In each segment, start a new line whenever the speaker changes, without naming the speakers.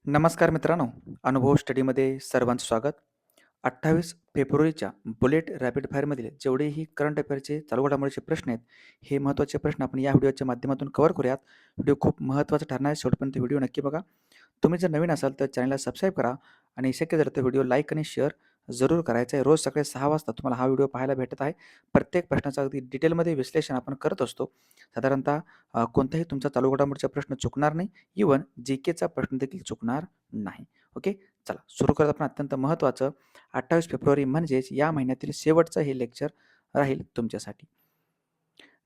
नमस्कार मित्रांनो, अनुभव स्टडीमध्ये सर्वांचं स्वागत. 28 फेब्रुवारीच्या बुलेट रॅपिड फायरमधील जेवढेही करंट अफेअरचे चालू घडामोडीचे प्रश्न आहेत, हे महत्त्वाचे प्रश्न आपण या व्हिडिओच्या माध्यमातून कव्हर करूयात. व्हिडिओ खूप महत्त्वाचा ठरणार आहे. शेवटपर्यंत व्हिडिओ नक्की बघा. तुम्ही जर नवीन असाल तर चॅनलला सबस्क्राईब करा आणि शक्य झालं तर व्हिडिओ लाईक आणि शेअर जरूर करायचा आहे. रोज सकाळी 6 वाजता तुम्हाला हा व्हिडिओ पाहायला भेटत आहे. प्रत्येक प्रश्नाचं अगदी डिटेलमध्ये विश्लेषण आपण करत असतो. साधारणतः कोणताही तुमचा चालू घडामोडीचा प्रश्न चुकणार नाही. इव्हन जीकेचा प्रश्न देखील चुकणार नाही. ओके, चला सुरू करत आपण अत्यंत महत्त्वाचं 28 फेब्रुवारी म्हणजेच या महिन्यातील शेवटचं हे लेक्चर राहील तुमच्यासाठी.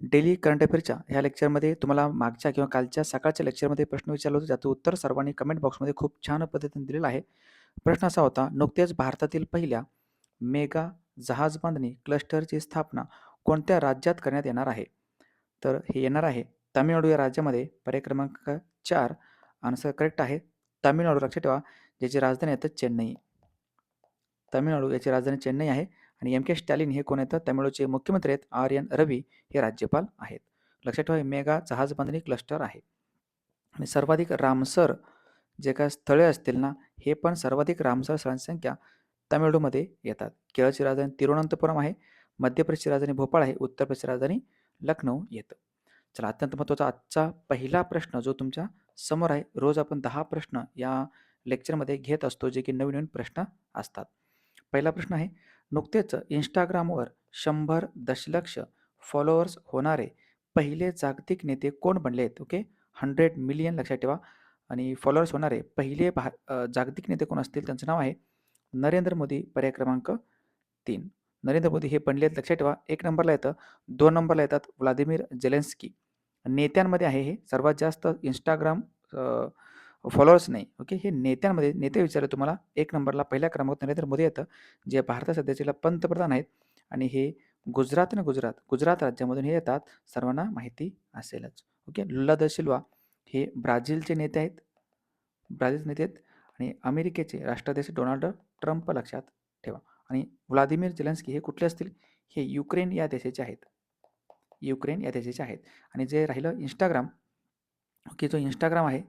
डेली करंट अफेअरच्या ह्या लेक्चरमध्ये तुम्हाला मागच्या किंवा कालच्या सकाळच्या लेक्चरमध्ये प्रश्न विचारला होता, ज्याचं उत्तर सर्वांनी कमेंट बॉक्समध्ये खूप छान पद्धतीने दिलेलं आहे. प्रश्न असा होता, नुकतेच भारतातील पहिल्या मेगा जहाज बांधणी क्लस्टरची स्थापना कोणत्या राज्यात करण्यात येणार आहे? तर हे येणार आहे तामिळनाडू या राज्यामध्ये. पर्याय क्रमांक 4 आन्सर करेक्ट आहे. तामिळनाडू लक्षात ठेवा, ज्याची राजधानी आहे चेन्नई. तामिळनाडू याची राजधानी चेन्नई आहे आणि एम के स्टॅलिन हे कोण आहेत? तामिळनाडूचे मुख्यमंत्री आहेत. आर एन रवी हे राज्यपाल आहेत. लक्षात ठेवा, हे मेगा जहाज बांधणी क्लस्टर आहे. आणि सर्वाधिक रामसर जे काही स्थळे असतील ना, हे पण सर्वाधिक रामसर स्थळांची संख्या तामिळनाडूमध्ये येतात. केरळची राजधानी तिरुवनंतपुरम आहे. मध्य प्रदेशची राजधानी भोपाळ आहे. उत्तर प्रदेशची राजधानी लखनौ येतं. चला, अत्यंत महत्त्वाचा आजचा पहिला प्रश्न जो तुमच्या समोर आहे. रोज आपण 10 प्रश्न या लेक्चरमध्ये घेत असतो, जे की नवीन प्रश्न असतात. पहिला प्रश्न आहे, नुकतेच Instagramवर 100 दशलक्ष फॉलोअर्स होणारे पहिले जागतिक नेते कोण बनले आहेत? ओके, 100 मिलियन लक्षात ठेवा. आणि फॉलोअर्स होणारे पहिले जागतिक नेते कोण असतील? त्यांचं नाव आहे नरेंद्र मोदी. पर्याय क्रमांक 3. नरेंद्र मोदी हे बनले आहेत. लक्षात ठेवा, 1 नंबरला येतं. 2 नंबरला येतात व्लादिमीर झेलेन्स्की. नेत्यांमध्ये आहे हे. सर्वात जास्त Instagram फॉलोअर्स नाही. ओके, हे नेत्यांमध्ये नेते विचारले तुम्हाला. 1 नंबरला पहिल्या क्रमांकावर नरेंद्र मोदी येतं, जे भारतात सध्याचे पंतप्रधान आहेत आणि हे गुजरात राज्यामधून हे येतात. सर्वांना माहिती असेलच. ओके, लुला द सिल्वा हे ब्राझीलचे नेते आहेत. आणि अमेरिकेचे राष्ट्राध्यक्ष डोनाल्ड ट्रम्प लक्षात ठेवा. आणि व्लादिमीर झेलेन्स्की हे कुठले असतील? हे युक्रेन या देशाचे आहेत. युक्रेन या देशाचे आहेत. आणि जे राहिलं इंस्टाग्राम, ओके, जो इंस्टाग्राम आहे,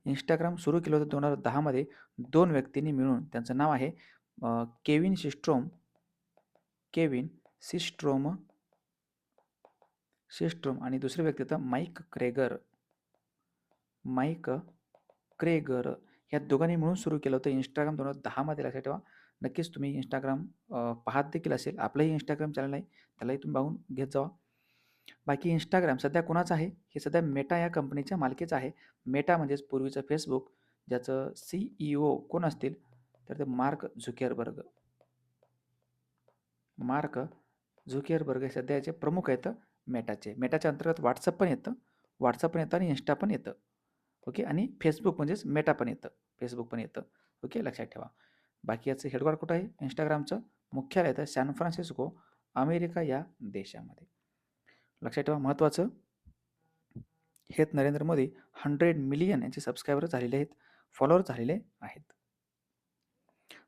इंस्टाग्राम सुरू केलं होतं 2010 मध्ये 2 व्यक्तींनी मिळून. त्यांचं नाव आहे केविन सिस्ट्रोम आणि दुसरे व्यक्ती होतं माईक क्रेगर. या दोघांनी मिळून सुरू केलं होतं इंस्टाग्राम 2010 मध्ये. लक्षात ठेवा. नक्कीच तुम्ही इंस्टाग्राम पाहत देखील असेल. आपलंही इंस्टाग्राम चॅनल आहे, त्यालाही तुम्ही बघून घेत जावा. बाकी इंस्टाग्राम सध्या कोणाचं आहे? हे सध्या मेटा या कंपनीच्या मालकीचं आहे. मेटा म्हणजेच पूर्वीचं फेसबुक, ज्याचं CEO कोण असतील? तर ते मार्क झुकेरबर्ग हे सध्या याचे प्रमुख आहेत मेटाचे. मेटाच्या अंतर्गत व्हॉट्सअप पण येतं आणि इंस्टा पण येतं. ओके, आणि फेसबुक म्हणजेच मेटा पण येतं, फेसबुक पण येतं. ओके, लक्षात ठेवा. बाकी याचं हेडक्वार्टर कुठं आहे? इंस्टाग्रामचं मुख्यालय येतं सॅन फ्रान्सिस्को, अमेरिका या देशामध्ये. लक्षात ठेवा, महत्त्वाचं हे नरेंद्र मोदी 100 मिलियन यांचे सबस्क्रायबर झालेले आहेत, फॉलोअर झालेले आहेत.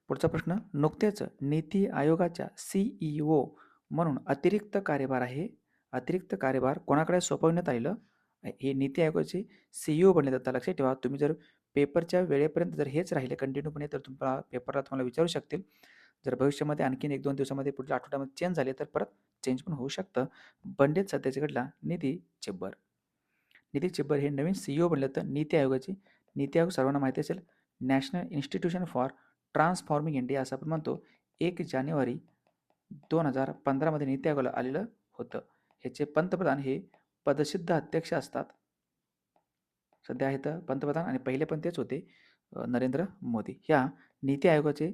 पुढचा प्रश्न, नुकतेच नीती आयोगाच्या CEO म्हणून अतिरिक्त कार्यभार कोणाकडे सोपवण्यात आलेलं? हे नीती आयोगाचे CEO बनले जातात. लक्षात ठेवा, तुम्ही जर पेपरच्या वेळेपर्यंत जर हेच राहिले कंटिन्यूपणे, तर पेपरला तुम्हाला विचारू शकतील. जर भविष्यामध्ये आणखीन 1-2 दिवसामध्ये पुढच्या आठवड्यामध्ये चेंज झाले तर परत चेंज पण होऊ शकतं. बनलेत सध्याचे घडला निधी चिब्बर. हे नवीन CEO बनले तर नीती आयोगाचे. नीती आयोग सर्वांना माहिती असेल, national institution for transforming India असं आपण म्हणतो. 1 जानेवारी 2015 मध्ये नीती आयोगाला आलेलं होतं. ह्याचे पंतप्रधान हे पदसिद्ध अध्यक्ष असतात. सध्या आहेत पंतप्रधान आणि पहिले पण तेच होते, नरेंद्र मोदी. ह्या नीती आयोगाचे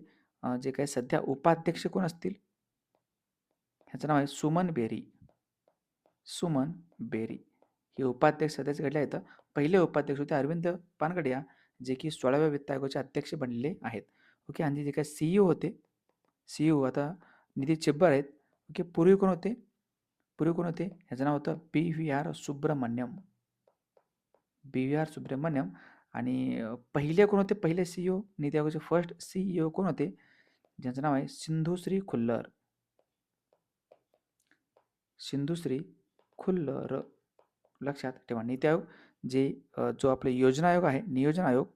जे काही सध्या उपाध्यक्ष कोण असतील? ह्याचं नाव आहे सुमन बेरी. हे उपाध्यक्ष सध्याचे घडले आहेत. पहिले उपाध्यक्ष होते अरविंद पानगडिया, जे की 16व्या वित्त आयोगाचे अध्यक्ष बनलेले आहेत. ओके, आणि जे काही CEO होते, CEO आता निधी चिब्बर आहेत. ओके, पूर्वी कोण होते? ह्याचं नाव होतं BVR सुब्रमण्यम. आणि पहिले कोण होते? पहिले CEO नीती आयोगाचे फर्स्ट CEO कोण होते? ज्यांचं नाव आहे सिंधुश्री खुल्लर. लक्षात ठेवा. नीती आयोग जे जो आपले योजना आयोग आहे, नियोजन आयोग,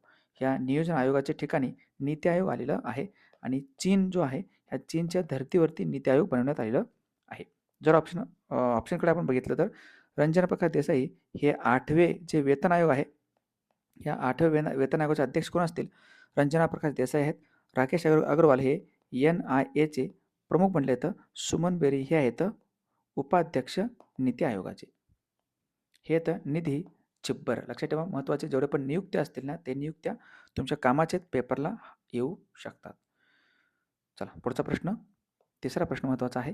ह्या नियोजन आयोगाच्या ठिकाणी नीती आयोग आलेलं आहे आणि चीन जो आहे, ह्या चीनच्या धर्तीवरती नीती आयोग बनवण्यात आलेलं आहे. जर ऑप्शनकडे आपण बघितलं तर रंजना प्रकाश देसाई हे 8वे जे वेतन आयोग आहे, या 8व्या वेतन आयोगाचे अध्यक्ष कोण असतील? रंजना प्रकाश देसाई आहेत. राकेश अग्रवाल हे NIAचे प्रमुख बनले तर सुमन बेरी हे आहेत उपाध्यक्ष नीती आयोगाचे. हे तर निधी चिब्बर. लक्षात ठेवा, महत्त्वाचे जेवढे पण नियुक्त्या असतील ना, ते नियुक्त्या तुमच्या कामाचे पेपरला येऊ शकतात. चला पुढचा प्रश्न, तिसरा प्रश्न महत्त्वाचा आहे.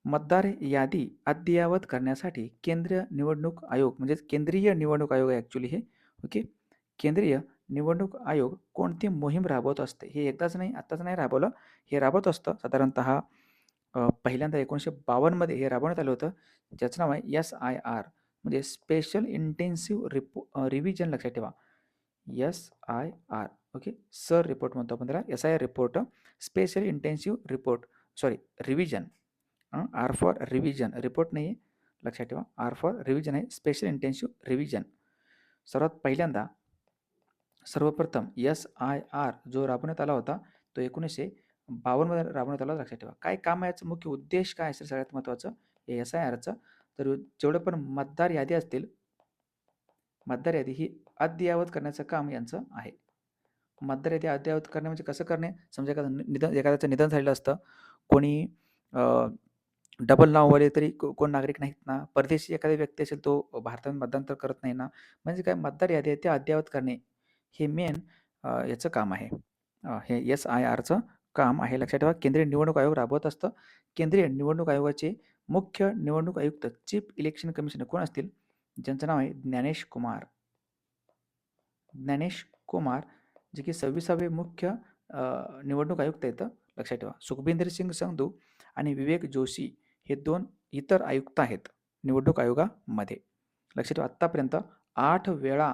मतदार यादी अद्ययावत करण्यासाठी केंद्रीय निवडणूक आयोग म्हणजेच केंद्रीय निवडणूक आयोग आहे ॲक्च्युली हे. ओके. केंद्रीय निवडणूक आयोग कोणती मोहीम राबवत असते? हे एकदाच नाही, आत्ताच नाही राबवलं. हे राबवत असतं साधारणतः पहिल्यांदा 1952 मध्ये हे राबवण्यात आलं होतं. ज्याचं नाव आहे SIR म्हणजे स्पेशल इंटेन्सिव्ह रिव्हिजन. लक्षात ठेवा, SIR. ओके. सर रिपोर्ट म्हणतो आपण त्याला, SIR report, special intensive report, sorry revision. R for revision, report नाही आहे, लक्षात ठेवा. R फॉर रिव्हिजन आहे, स्पेशल इंटेन्सिव्ह रिव्हिजन. सर्वात पहिल्यांदा सर्वप्रथम SIR जो राबवण्यात आला होता तो 1952 मध्ये राबवण्यात आला. लक्षात ठेवा. काय काम आहे, याचा मुख्य उद्देश काय असेल सगळ्यात महत्त्वाचं हे SIRचं? तर जेवढे पण मतदार यादी असतील, मतदार यादी ही अद्ययावत करण्याचं काम यांचं आहे. मतदार यादी अद्ययावत करणे म्हणजे कसं करणे? समजा एखाद्याचं निधन झालेलं असतं, कोणी डबल नाववाले तरी कोण नागरिक नाहीत ना, परदेशी एखादा व्यक्ती असेल तो भारतात मतदान तर करत नाही ना, म्हणजे काय मतदार यादी आहे ते अद्ययावत करणे हे मेन याचं काम आहे. हे SIRचं काम आहे. लक्षात ठेवा, केंद्रीय निवडणूक आयोग राबवत असतं. केंद्रीय निवडणूक आयोगाचे मुख्य निवडणूक आयुक्त चीफ इलेक्शन कमिशनर कोण असतील? ज्यांचं नाव आहे ज्ञानेश कुमार. ज्ञानेश कुमार जे की 26वे मुख्य निवडणूक आयुक्त आहेत. लक्षात ठेवा. सुखबिंदर सिंग संधू आणि विवेक जोशी हे 2 इतर आयुक्त आहेत निवडणूक आयोगामध्ये. लक्षात ठेवा, आत्तापर्यंत 8 वेळा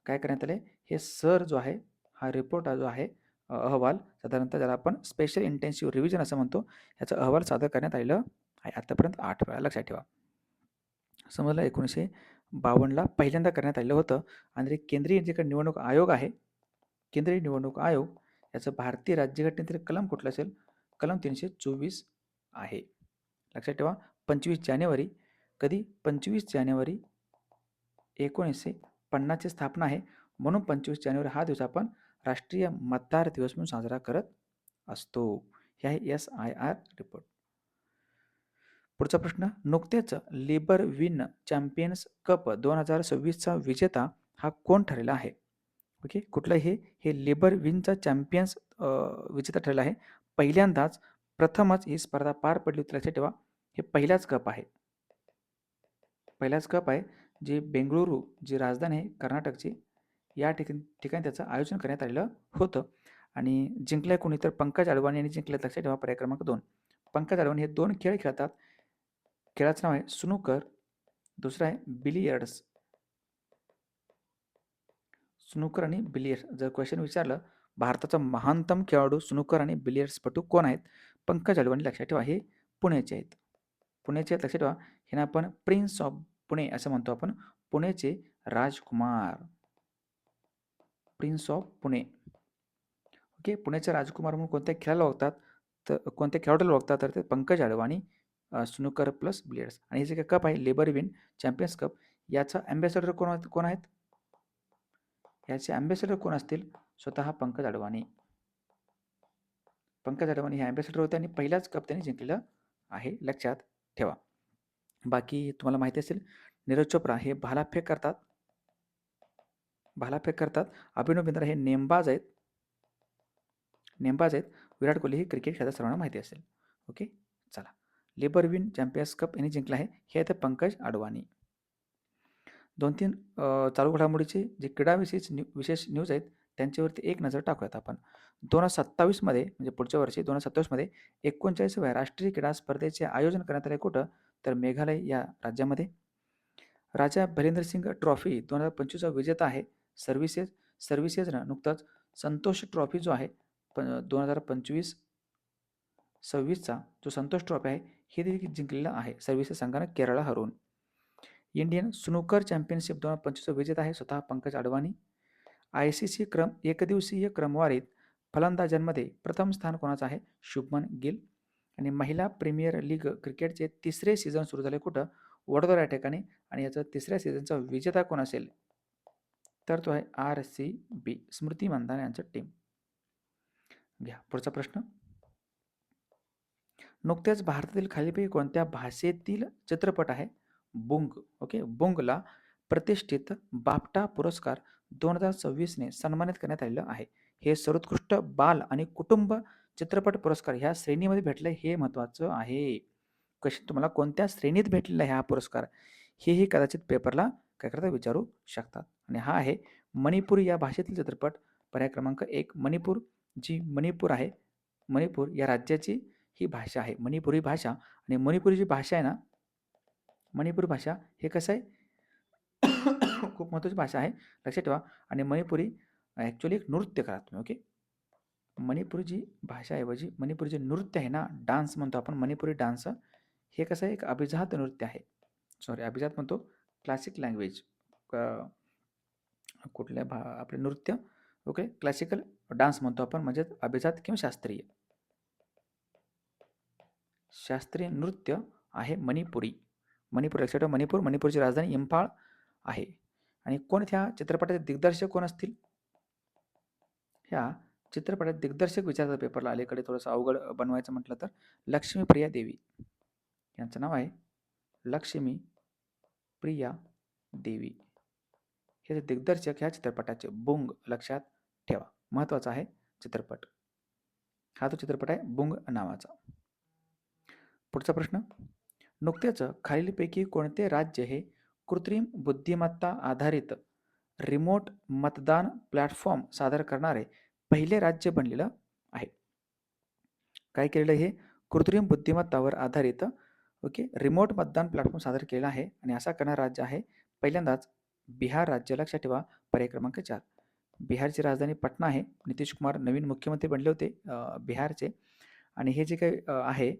काय करण्यात आले? हे सर जो आहे, हा रिपोर्ट जो आहे, अहवाल साधारणतः ज्याला आपण स्पेशल इंटेन्सिव्ह रिव्हिजन असं म्हणतो, ह्याचा अहवाल सादर करण्यात आलेलं आहे आत्तापर्यंत 8 वेळा. लक्षात ठेवा. समजलं, 1952ला पहिल्यांदा करण्यात आलेलं होतं. आणि केंद्रीय जे काही निवडणूक आयोग आहे, केंद्रीय निवडणूक आयोग याचं भारतीय राज्यघटनेतील कलम कुठलं असेल? कलम 324 आहे. लक्षात ठेवा. 25 जानेवारी कधी? 25 जानेवारी 1950 ची स्थापना आहे, म्हणून 25 जानेवारी हा दिवस आपण राष्ट्रीय मतदार दिवस म्हणून साजरा करत असतो. हे आहे SIR रिपोर्ट. पुढचा प्रश्न, नुकतेच लिबर विन चॅम्पियन्स कप 2026चा विजेता हा कोण ठरलेला आहे? ओके. कुठलं हे लिबर विनचा चॅम्पियन्स विजेता ठरलेला आहे. पहिल्यांदाच प्रथमच ही स्पर्धा पार पडली होती. लक्षात ठेवा, हे पहिलाच कप आहे. पहिलाच कप आहे जे बेंगळुरू जी राजधानी आहे कर्नाटकची, या ठिकाणी त्याचं आयोजन करण्यात आलेलं होतं. आणि जिंकलंय कोणी? तर पंकज अडवाणी यांनी जिंकलं. लक्षात ठेवा, पर्याय क्रमांक 2. पंकज अडवाणी हे 2 खेळ खेळतात. खेळाचं नाव आहे स्नूकर, दुसरं आहे बिलियर्ड्स. स्नूकर आणि बिलियर्ड्स. जर क्वेश्चन विचारलं भारताचा महानतम खेळाडू स्नूकर आणि बिलियर्ड्सपटू कोण आहेत? पंकज अडवाणी. लक्षात ठेवा, हे पुण्याचे आहेत. पुण्याचे आहेत. लक्षात ठेवा, ह्यांना आपण प्रिन्स ऑफ पुणे असं म्हणतो आपण. पुण्याचे राजकुमार, प्रिन्स ऑफ पुणे. ओके. पुण्याचे राजकुमार म्हणून कोणत्या खेळाला ओळखतात? तर कोणत्या खेळाडूला ओळखतात? तर ते Pankaj Advani, snooker plus billiards. आणि हे जे काही कप आहे लेबर विन चॅम्पियन्स कप, याचा अँबॅसेडर कोण आहेत? याचे अँबॅसेडर कोण असतील? स्वतः पंकज अडवाणी. पंकज अडवाणी हे अँबॅसेडर होते आणि पहिलाच कप त्यांनी जिंकलेलं आहे. लक्षात ठेवा. बाकी तुम्हाला माहिती असेल, नीरज चोप्रा हे भालाफेक करतात. अभिनव बिंद्रा हे नेमबाज आहेत. विराट कोहली हे क्रिकेट खेळतात, सर्वांना माहिती असेल. ओके. चला, लेबर विन चॅम्पियन्स कप यांनी जिंकला आहे. हे आहेत पंकज अडवाणी. 2-3 चालू घडामोडीचे जे क्रीडाविषयी विशेष न्यूज आहेत त्यांच्यावरती एक नजर टाकूयात आपण. 2027 मध्ये म्हणजे पुढच्या वर्षी 2027 मध्ये 39व्या राष्ट्रीय क्रीडा स्पर्धेचे आयोजन करण्यात आले. कुठं? तर मेघालय या राज्यामध्ये. राजा भरेंद्र सिंग ट्रॉफी 2025चा विजेता आहे सर्व्हिसेसनं नुकताच संतोष ट्रॉफी जो आहे 2025-26चा जो संतोष ट्रॉफी आहे हे देखील जिंकलेला आहे सर्व्हिसेस संघानं केरळला हरवून. इंडियन स्नूकर चॅम्पियनशिप 2025 विजेता आहे स्वतः पंकज अडवाणी. ICC एकदिवसीय क्रमवारीत फलंदाजांमध्ये प्रथम स्थान कोणाचं आहे? शुभमन गिल. आणि महिला प्रीमियर लीग क्रिकेटचे तिसरे सीझन सुरू झाले कुठं? वडोदरा या ठिकाणी. आणि याचं तिसऱ्या सीझनचा विजेता कोण असेल? तर तो आहे RCB, स्मृती मंदाना यांचं टीम. घ्या पुढचा प्रश्न. नुकत्याच भारतातील खालीलपैकी कोणत्या भाषेतील चित्रपट आहे? बुंग. ओके, बुंगला प्रतिष्ठित बाफ्टा पुरस्कार 2026ने सन्मानित करण्यात आलेलं आहे. हे सर्वोत्कृष्ट बाल आणि कुटुंब चित्रपट पुरस्कार ह्या श्रेणीमध्ये भेटलं हे महत्त्वाचं आहे. कशी तुम्हाला कोणत्या श्रेणीत भेटलेला आहे हा पुरस्कार, हेही कदाचित पेपरला काय करता विचारू शकतात. आणि हा आहे मणिपूर या भाषेतील चित्रपट. पर्याय क्रमांक 1 मणिपूर. जी मणिपूर आहे, मणिपूर या राज्याची ही भाषा आहे मणिपुरी भाषा. आणि मणिपुरी जी भाषा आहे ना, मणिपुरी भाषा हे कसं आहे खूप महत्त्वाची भाषा आहे, लक्षात ठेवा. आणि मणिपुरी ॲक्च्युली एक नृत्य करा तुम्ही. ओके, मणिपुरी जी भाषा ऐवजी मणिपुरी जे नृत्य आहे ना, डान्स म्हणतो आपण मणिपुरी डान्स, हे कसं आहे एक अभिजात नृत्य आहे. सॉरी, अभिजात म्हणतो, क्लासिक लँग्वेज कुठल्या आपले नृत्य. ओके, क्लासिकल डान्स म्हणतो आपण, म्हणजे अभिजात किंवा शास्त्रीय. शास्त्रीय नृत्य आहे मणिपुरी. मणिपूर लक्षात ठेवा, मणिपूर. मणिपूरची राजधानी इम्फाळ आहे. आणि कोण ह्या चित्रपटाचे दिग्दर्शक कोण असतील? ह्या चित्रपटात दिग्दर्शक विचारतात पेपरला, अलीकडे थोडंसं अवघड बनवायचं म्हटलं तर लक्ष्मीप्रिया देवी यांचं नाव आहे. लक्ष्मी प्रिया देवी हे दिग्दर्शक ह्या चित्रपटाचे. बुंग लक्षात ठेवा, महत्त्वाचा आहे चित्रपट. हा तो चित्रपट आहे बुंग नावाचा. पुढचा प्रश्न. नुकत्याच खालीलपैकी कोणते राज्य हे कृत्रिम बुद्धिमत्ता आधारित रिमोट मतदान प्लॅटफॉर्म सादर करणारे पहिले राज्य बनलेलं आहे? काय केलेलं हे? कृत्रिम बुद्धिमत्तावर आधारित ओके रिमोट मतदान प्लॅटफॉर्म सादर केलेला आहे. आणि असा करणारं राज्य आहे पहिल्यांदाच बिहार राज्य. लक्षात ठेवा, पर्याय क्रमांक 4. बिहारची राजधानी पटना आहे. नितीश कुमार नवीन मुख्यमंत्री बनले होते बिहारचे. आणि हे जे काही आहे,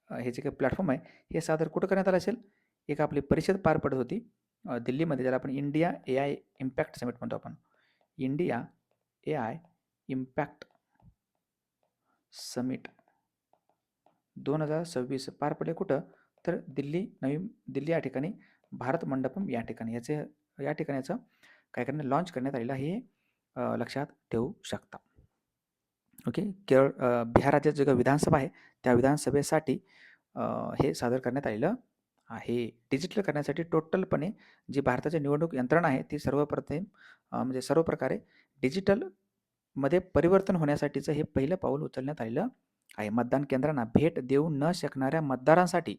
हे जे काही प्लॅटफॉर्म आहे, हे सादर कुठं करण्यात आलं असेल? एक आपली परिषद पार पडत होती दिल्लीमध्ये, ज्याला आपण इंडिया AI इम्पॅक्ट समिट म्हणतो आपण. इंडिया AI इम्पॅक्ट समिट 2026 पार पडले कुठं? तर नवी दिल्ली या ठिकाणी, भारत मंडपम या ठिकाणी. या ठिकाणी याचं काय करण्यात लॉन्च करण्यात आलेलं आहे, लक्षात ठेवू शकता. ओके, केरळ बिहार राज्याचं जे विधानसभा आहे त्या विधानसभेसाठी हे सादर करण्यात आलेलं आहे. डिजिटल करण्यासाठी टोटलपणे जी भारताची निवडणूक यंत्रणा आहे ती सर्वप्रथम म्हणजे सर्व प्रकारे डिजिटलमध्ये परिवर्तन होण्यासाठीचं हे पहिलं पाऊल उचलण्यात आलेलं आहे. मतदान केंद्रांना भेट देऊ न शकणाऱ्या मतदारांसाठी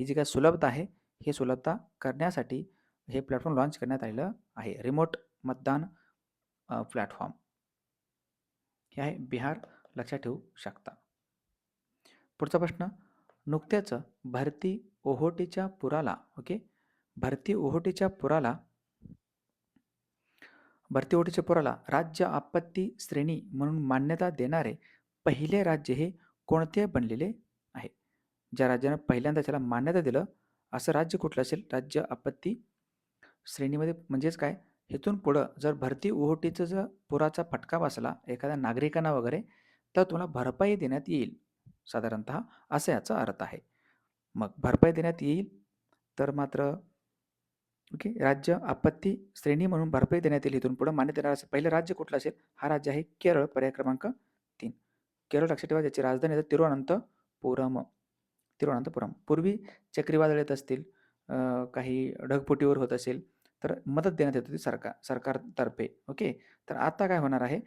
ही जी काही सुलभता आहे, ही सुलभता करण्यासाठी हे प्लॅटफॉर्म लॉन्च करण्यात आलेलं आहे. रिमोट मतदान प्लॅटफॉर्म हे आहे बिहार, लक्षात ठेवू शकता. पुढचा प्रश्न. नुकत्याच भरती ओहोटीच्या पुराला ओके भरती ओहोटीच्या पुराला राज्य आपत्ती श्रेणी म्हणून मान्यता देणारे पहिले राज्य हे कोणते बनलेले आहे? ज्या राज्यानं पहिल्यांदा त्याला मान्यता दिलं असं राज्य कुठलं असेल? राज्य आपत्ती श्रेणीमध्ये म्हणजेच काय, इथून पुढं जर भरती ओहोटीचं जर पुराचा फटका बसला एखाद्या नागरिकांना वगैरे, तर तुला भरपाई देण्यात येईल साधारणतः, असा याचा अर्थ आहे. मग भरपाई देण्यात येईल तर मात्र ओके राज्य आपत्ती श्रेणी म्हणून भरपाई देण्यात येईल इथून पुढं मान्यता देणार असेल पहिलं राज्य कुठलं असेल? हा राज्य आहे केरळ, पर्याय क्रमांक 3. केरळ लक्षात ठेवा, ज्याची राजधानी आहे तिरुवनंतपुरम. पूर्वी चक्रीवादळ येत असतील, काही ढगफुटीवर होत असेल, तर मदत देण्यात येत होती सरकारतर्फे. ओके, तर आता काय होणार आहे?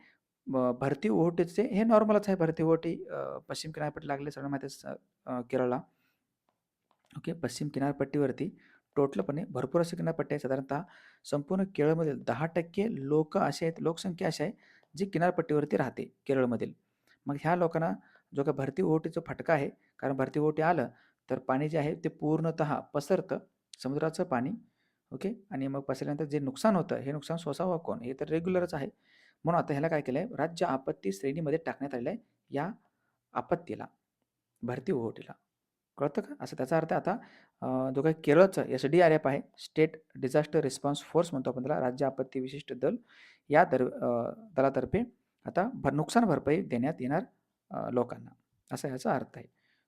भरती ओहोटीचे हे नॉर्मलच आहे. भरती ओहोटी पश्चिम किनारपट्टी लागले सगळं माहिती आहे केरळला. ओके, पश्चिम किनारपट्टीवरती टोटलपणे भरपूर अशी किनारपट्टी आहे. साधारणतः संपूर्ण केरळमधील 10% लोक असे आहेत, लोकसंख्या अशी आहे जी किनारपट्टीवरती राहते केरळमधील. मग ह्या लोकांना जो काही भरती ओहोटीचा फटका आहे, कारण भरती ओहोटी आलं तर पाणी जे आहे ते पूर्णतः पसरतं, समुद्राचं पाणी. ओके, आणि मग पसरल्यानंतर जे नुकसान होतं हे नुकसान सोसावं कोण? हे तर रेग्युलरच आहे. म्हणून आता ह्याला काय केलं आहे, राज्य आपत्ती श्रेणीमध्ये टाकण्यात आलेलं आहे या आपत्तीला, भरती ओहोटीला. कळतं का? असं त्याचा अर्थ आता जो काही केरळचं SDRF आहे, स्टेट डिझास्टर रिस्पॉन्स फोर्स म्हणतो आपण त्याला, राज्य आपत्ती विशिष्ट दल, या दलातर्फे आता नुकसान भरपाई देण्यात येणार लोकांना, असा याचा अर्थ आहे.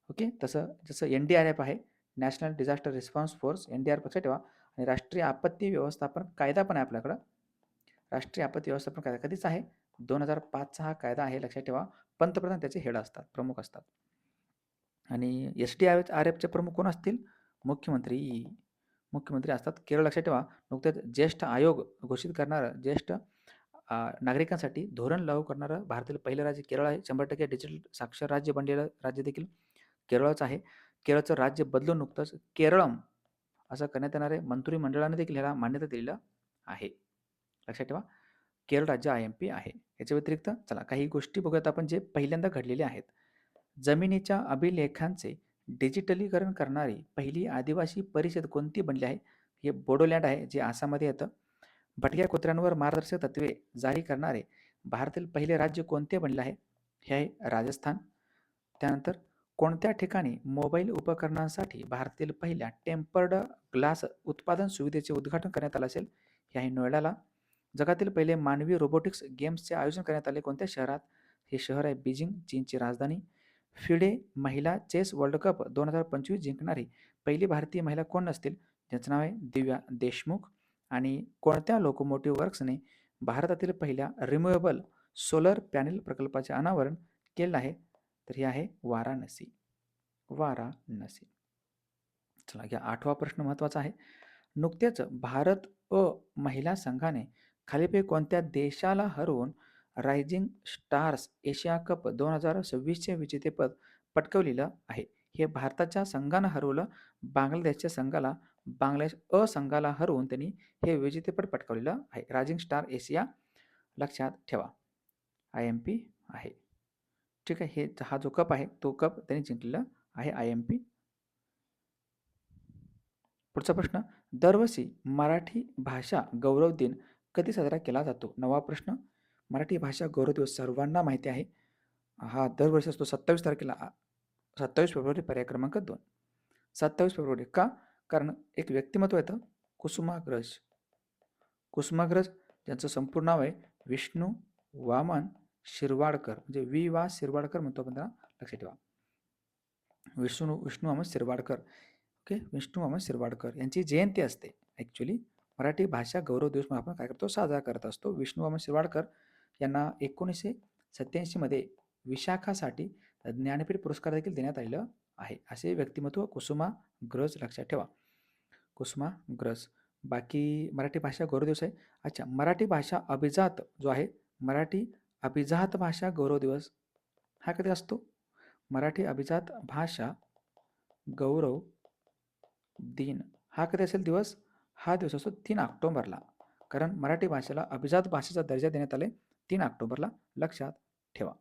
ओके. तसं जसं NDRF आहे, national disaster response force, NDRF लक्षात ठेवा. आणि राष्ट्रीय आपत्ती व्यवस्थापन कायदा पण आहे आपल्याकडं. राष्ट्रीय आपत्ती व्यवस्थापन कायदा कधीच आहे? 2005चा हा कायदा आहे, लक्षात ठेवा. पंतप्रधान त्याचे हेड असतात, प्रमुख असतात. आणि SDRFचे प्रमुख कोण असतील? मुख्यमंत्री. मुख्यमंत्री असतात. केरळ लक्षात ठेवा. नुकतेच ज्येष्ठ आयोग घोषित करणारं, ज्येष्ठ नागरिकांसाठी धोरण लागू करणारं भारतातील पहिलं राज्य केरळ आहे. 100% डिजिटल साक्षर राज्य बनलेलं राज्य देखील केरळच आहे. केरळचं राज्य बदलून नुकतंच केरळम असं करण्यात येणार आहे. मंत्रिमंडळाने देखील ह्याला मान्यता दिलेलं आहे. लक्षात ठेवा. केरळ राज्य IMP आहे. याच्या व्यतिरिक्त चला काही गोष्टी बघूयात आपण जे पहिल्यांदा घडलेल्या आहेत. जमिनीच्या अभिलेखांचे डिजिटलीकरण करणारी पहिली आदिवासी परिषद कोणती बनली आहे? हे बोडोलँड आहे, जे आसाममध्ये येतं. भटक्या कुत्र्यांवर मार्गदर्शक तत्त्वे जारी करणारे भारतातील पहिले राज्य कोणते बनले आहे? हे आहे राजस्थान. त्यानंतर कोणत्या ठिकाणी मोबाईल उपकरणांसाठी भारतातील पहिल्या टेम्पर्ड ग्लास उत्पादन सुविधेचे उद्घाटन करण्यात आलं असेल? हे आहे नोएडाला. जगातील पहिले मानवी रोबोटिक्स गेम्सचे आयोजन करण्यात आले कोणत्या शहरात? हे शहर आहे बीजिंग, चीनची राजधानी. फिडे महिला चेस वर्ल्ड कप 2025 जिंकणारी पहिली भारतीय महिला कोण असतील? ज्याचं नाव आहे दिव्या देशमुख. आणि कोणत्या लोकोमोटिव्ह वर्क्सने भारतातील पहिल्या रिम्युएबल सोलर पॅनेल प्रकल्पाचे अनावरण केलं आहे? तर हे आहे वाराणसी. वाराणसी. चला, या 8वा प्रश्न महत्त्वाचा आहे. नुकतेच भारत महिला संघाने खालीलपैकी कोणत्या देशाला हरवून रायझिंग स्टार्स एशिया कप 2026चे विजेतेपद पटकावलेलं आहे? हे भारताच्या संघानं हरवलं. बांगलादेशच्या संघाला, बांगलादेश संघाला हरवून त्यांनी हे विजेतेपद पटकावलेलं आहे. रायझिंग स्टार एशिया लक्षात ठेवा. IMP आहे. ठीक आहे. हा जो कप आहे तो कप त्यांनी जिंकलेला आहे IMP. पुढचा प्रश्न, दरवर्षी मराठी भाषा गौरव दिन कधी साजरा केला जातो? 9वा प्रश्न, मराठी भाषा गौरव दिवस सर्वांना माहिती आहे. हा दरवर्षी असतो 27 तारखेला. 27 फेब्रुवारी, पर्याय क्रमांक 2. 27 फेब्रुवारी का? कारण एक व्यक्तिमत्व येतं, कुसुमाग्रज. कुसुमाग्रज ज्यांचं संपूर्ण नाव आहे विष्णू वामन शिरवाडकर, म्हणजे वा शिरवाडकर म्हणतो आपण त्याला, लक्षात ठेवा. विष्णू वामन शिरवाडकर. ओके. विष्णू वामन शिरवाडकर यांची जयंती असते. ॲक्च्युली मराठी भाषा गौरव दिवस म्हणून आपण काय करतो? साजरा करत असतो. विष्णू वामन शिरवाडकर यांना 1987 मध्ये विशाखासाठी ज्ञानपीठ पुरस्कार देखील देण्यात आलेलं आहे. असे व्यक्तिमत्व कुसुमाग्रज, लक्षात ठेवा. कुसुमाग्रज. बाकी मराठी भाषा गौरव दिवस आहे. अच्छा, मराठी भाषा अभिजात जो आहे, मराठी अभिजात भाषा गौरव दिवस हा कधी असतो? मराठी अभिजात भाषा गौरव दिन हा कधी असेल दिवस? हा दिवस असतो 3 ऑक्टोबरला. कारण मराठी भाषेला अभिजात भाषेचा दर्जा देण्यात आले 3 ऑक्टोबरला, लक्षात ठेवा.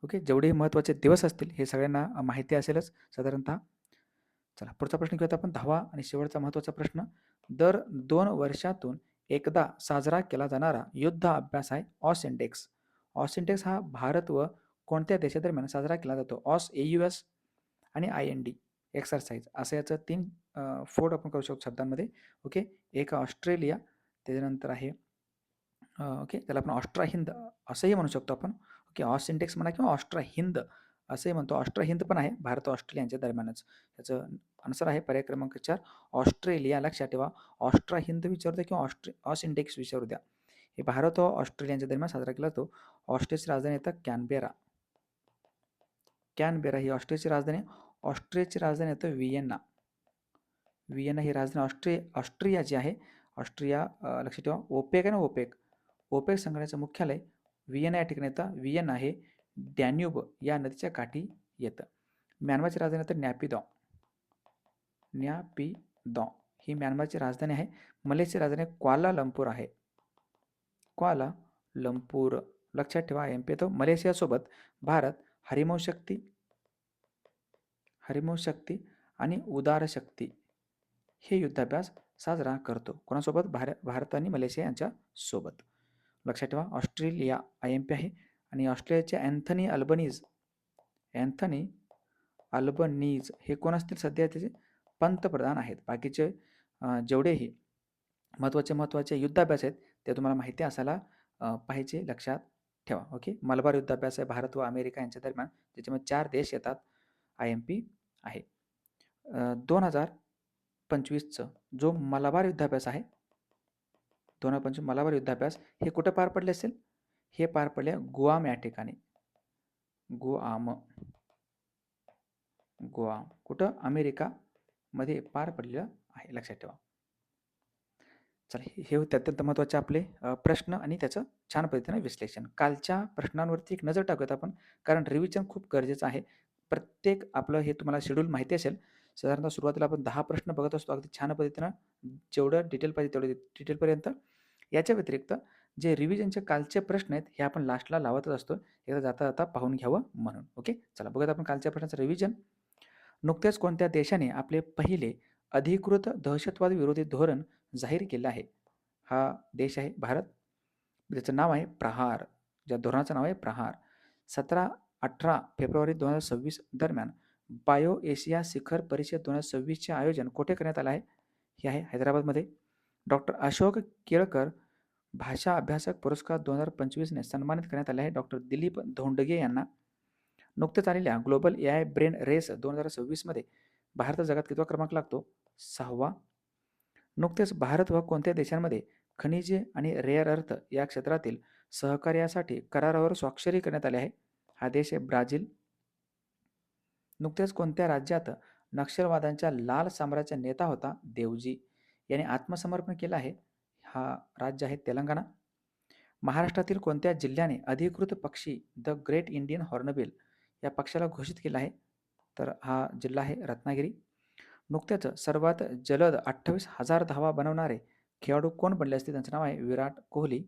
ओके. जेवढे महत्त्वाचे दिवस असतील हे सगळ्यांना माहिती असेलच साधारणतः. चला, पुढचा प्रश्न घेऊयात आपण, 10वा आणि शेवटचा महत्त्वाचा प्रश्न. दर 2 वर्षातून एकदा साजरा केला जाणारा युद्ध अभ्यास आहे ऑस इंडेक्स. ऑस इंडेक्स हा भारत व कोणत्या देशादरम्यान साजरा केला जातो? ऑस, AUS आणि IND एक्सरसाइज, असं याचं 3 फोड आपण करू शकतो शब्दांमध्ये. ओके. एक ऑस्ट्रेलिया, त्याच्यानंतर आहे ओके, त्याला आपण ऑस्ट्रा हिंद असंही म्हणू शकतो आपण. ओके. ऑस इंडेक्स म्हणा किंवा ऑस्ट्रा हिंद असंही म्हणतो. ऑस्ट्रा हिंद पण आहे भारत व ऑस्ट्रेलिया यांच्या दरम्यानच. त्याचं आन्सर आहे पर्याय क्रमांक 4 ऑस्ट्रेलिया, लक्षात ठेवा. ऑस्ट्रा हिंद विचारू द्या किंवा ऑस इंडेक्स विचारू द्या, हे भारत व ऑस्ट्रेलिया यांच्या दरम्यान साजरा केला जातो. ऑस्ट्रेलियाची राजधानी येतं कॅनबेरा. कॅनबेरा ही ऑस्ट्रेलियाची राजधानी. ऑस्ट्रियाची राजधानी येतं व्हिएन्ना. व्हिएन्ना ही राजधानी ऑस्ट्रिया जी आहे, ऑस्ट्रिया लक्षात ठेवा. ओपेक आहे ना, ओपेक, ओपेक संघटनेचं मुख्यालय व्हिएन्ना या ठिकाणी येतं. व्हिएन्ना हे डॅन्यूब या नदीच्या काठी येतं. म्यानमारची राजधानी येतं नॅपिदॉ. नॅपिदॉ ही म्यानमारची राजधानी आहे. मलेशियाची राजधानी क्वालालंपूर आहे. क्वालालंपूर, लक्षात ठेवा. MP येतो. मलेशियासोबत भारत हरिमौ शक्ती आणि उदार शक्ती हे युद्धाभ्यास साजरा करतो. कोणासोबत? भारत आणि मलेशिया यांच्या सोबत, लक्षात ठेवा. ऑस्ट्रेलिया IMP आहे. आणि ऑस्ट्रेलियाचे अँथनी अल्बनीज हे कोण असतील सध्या त्याचे पंतप्रधान आहेत. बाकीचे जेवढेही महत्त्वाचे युद्धाभ्यास आहेत ते तुम्हाला माहिती असायला पाहिजे, लक्षात ठेवा. ओके. मलबार युद्धाभ्यास आहे भारत व अमेरिका यांच्या दरम्यान, ज्याच्यामध्ये 4 देश येतात. IMP आहे. 2025चं जो मलबार युद्धाभ्यास आहे, 2025 मलबार युद्धाभ्यास हे कुठे पार पडले असेल? हे पार पडले गुआम या ठिकाणी. गुआम कुठं? अमेरिकामध्ये पार पडलेलं आहे, लक्षात ठेवा. चला, हे होते अत्यंत महत्त्वाचे आपले प्रश्न आणि त्याचं छान पद्धतीने विश्लेषण. कालच्या प्रश्नांवरती एक नजर टाकूयात आपण, कारण रिव्हिजन खूप गरजेचं आहे. प्रत्येक आपलं हे तुम्हाला शेड्यूल माहिती असेल. साधारणतः सुरुवातीला आपण 10 प्रश्न बघत असतो अगदी छान पद्धतीनं, जेवढं डिटेल पाहिजे तेवढं डिटेलपर्यंत. याच्या व्यतिरिक्त जे रिव्हिजनचे कालचे प्रश्न आहेत हे आपण लास्टला लावतच असतो, एकदा जाता जाता पाहून घ्यावं म्हणून. ओके. चला बघूयात आपण कालच्या प्रश्नाचं रिव्हिजन. नुकत्याच कोणत्या देशाने आपले पहिले अधिकृत दहशतवाद विरोधी धोरण जाहीर केलं आहे? हा देश आहे भारत. ज्याचं नाव आहे प्रहार. ज्या धोरणाचं नाव आहे प्रहार. 17-18 फेब्रुवारी 2026 दरम्यान बायो एशिया शिखर परिषद 2026चे आयोजन कुठे करण्यात आलं आहे? हे आहे हैदराबादमध्ये. डॉक्टर अशोक केळकर भाषा अभ्यासक पुरस्कार 2025ने सन्मानित करण्यात आले आहे डॉक्टर दिलीप धोंडगे यांना. नुकतेच आलेल्या ग्लोबल AI ब्रेन रेस 2026 मध्ये भारत जगात कितवा क्रमांक लागतो? 6वा. नुकतेच भारत व कोणत्या देशांमध्ये खनिजे आणि रेअर अर्थ या क्षेत्रातील सहकार्यासाठी करारावर स्वाक्षरी करण्यात आली आहे? हा देश आहे ब्राझील. नुकतेच कोणत्या राज्यात नक्षलवाद्यांच्या लाल साम्राज्याचा नेता होता देवजी याने आत्मसमर्पण केलं आहे? हा राज्य आहे तेलंगणा. महाराष्ट्रातील कोणत्या जिल्ह्याने अधिकृत पक्षी द ग्रेट इंडियन हॉर्नबिल या पक्षाला घोषित केला आहे? तर हा जिल्हा आहे रत्नागिरी. नुकत्याच सर्वात जलद 28,000 धावा बनवणारे खेळाडू कोण बनले असते? त्यांचं नाव आहे विराट कोहली.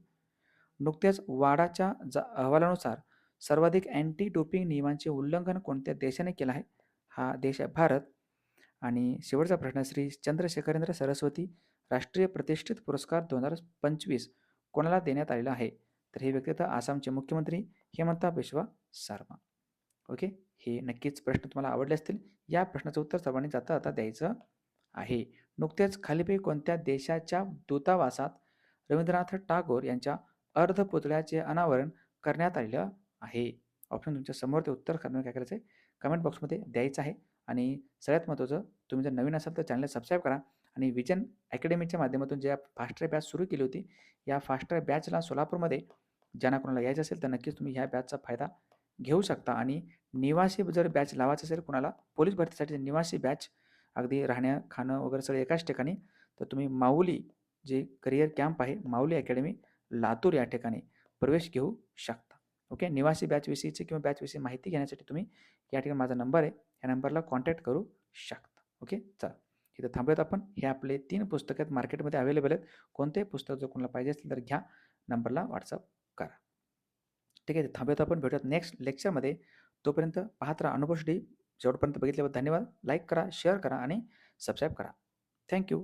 नुकत्याच वाडाच्या अहवालानुसार सर्वाधिक अँटी डोपिंग नियमांचे उल्लंघन कोणत्या देशाने केलं आहे? हा देश आहे भारत. आणि शेवटचा प्रश्न, श्री चंद्रशेखरेंद्र सरस्वती राष्ट्रीय प्रतिष्ठित पुरस्कार 2025 कोणाला देण्यात आलेला आहे? तर हे व्यक्ती तर आसामचे मुख्यमंत्री हेमंता बिस्वा शर्मा. ओके. हे नक्कीच प्रश्न तुम्हाला आवडले असतील. या प्रश्नाचं उत्तर सर्वांनी जाता जाता द्यायचं आहे. नुकतेच खालीपैकी कोणत्या देशाच्या दूतावासात रवींद्रनाथ टागोर यांच्या अर्धपुतळ्याचे अनावरण करण्यात आलेलं आहे? ऑप्शन तुमच्या समोर, ते उत्तर करण्यात काय करायचं आहे? कमेंट बॉक्समध्ये द्यायचं आहे. आणि सगळ्यात महत्त्वाचं, तुम्ही जर नवीन असाल तर चॅनलला सबस्क्राईब करा. आणि विजन अकॅडमीच्या माध्यमातून जे फास्ट ट्रॅक बॅच सुरू केली होती, या फास्ट ट्रॅक बॅचला सोलापूरमध्ये ज्यांना कोणाला यायचं असेल तर नक्कीच तुम्ही ह्या बॅचचा फायदा घेऊ शकता. आणि निवासी जर बॅच लावायचं असेल कुणाला पोलीस भरतीसाठी, निवासी बॅच अगदी राहण्या खाणं वगैरे सगळं एकाच ठिकाणी, तर तुम्ही माऊली जे करिअर कॅम्प आहे, माऊली अकॅडमी लातूर या ठिकाणी प्रवेश घेऊ शकता. ओके. निवासी बॅचविषयीची किंवा बॅचविषयी माहिती घेण्यासाठी तुम्ही या ठिकाणी माझा नंबर आहे, ह्या नंबरला कॉन्टॅक्ट करू शकता. ओके. चला, इथं थांबूयात आपण. हे आपले 3 पुस्तकं आहेत, मार्केटमध्ये अवेलेबल आहेत. कोणतेही पुस्तक जर कोणाला पाहिजे असेल तर घ्या, नंबरला व्हॉट्सअप करा. ठीक आहे. थांबूयात आपण, भेटूयात नेक्स्ट लेक्चरमध्ये. तोपर्यंत पाहत राहा अनुभव स्टडी. शेवटपर्यंत बघितल्याबद्दल धन्यवाद. लाईक करा, शेअर करा आणि सबस्क्राईब करा. थँक्यू.